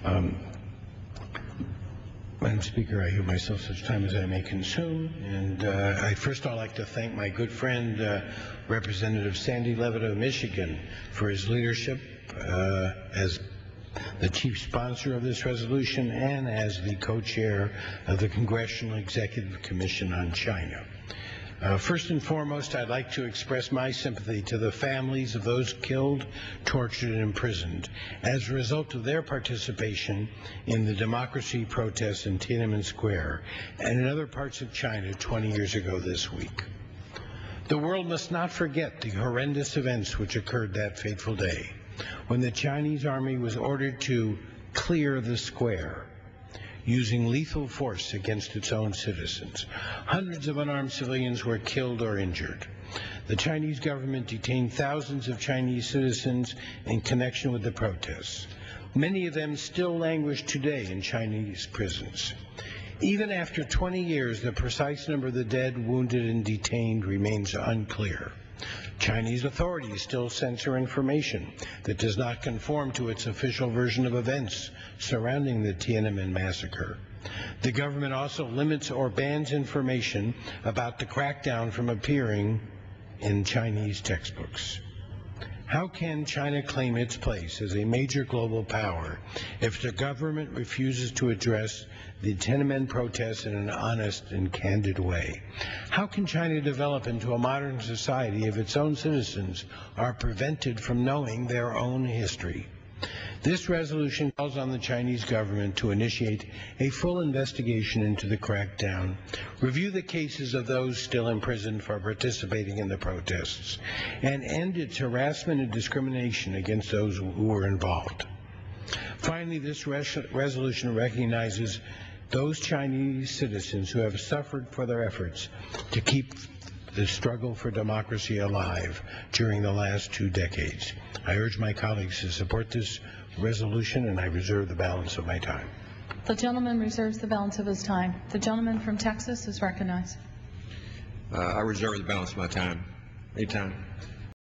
Madam Speaker, I give myself such time as I may consume, and I first of all like to thank my good friend, Representative Sandy Levitt of Michigan, for his leadership as the chief sponsor of this resolution and as the co-chair of the Congressional Executive Commission on China. First and foremost, I'd like to express my sympathy to the families of those killed, tortured, and imprisoned as a result of their participation in the democracy protests in Tiananmen Square and in other parts of China 20 years ago this week. The world must not forget the horrendous events which occurred that fateful day, when the Chinese army was ordered to clear the square, using lethal force against its own citizens. Hundreds of unarmed civilians were killed or injured. The Chinese government detained thousands of Chinese citizens in connection with the protests. Many of them still languish today in Chinese prisons. Even after 20 years, the precise number of the dead, wounded, and detained remains unclear. Chinese authorities still censor information that does not conform to its official version of events surrounding the Tiananmen massacre. The government also limits or bans information about the crackdown from appearing in Chinese textbooks. How can China claim its place as a major global power if the government refuses to address the Tiananmen protests in an honest and candid way? How can China develop into a modern society if its own citizens are prevented from knowing their own history? This resolution calls on the Chinese government to initiate a full investigation into the crackdown, review the cases of those still imprisoned for participating in the protests, and end its harassment and discrimination against those who were involved. Finally, this resolution recognizes those Chinese citizens who have suffered for their efforts to keep the struggle for democracy alive during the last 2 decades. I urge my colleagues to support this resolution, and I reserve the balance of my time. The gentleman reserves the balance of his time. The gentleman from Texas is recognized. I reserve the balance of my time. Anytime.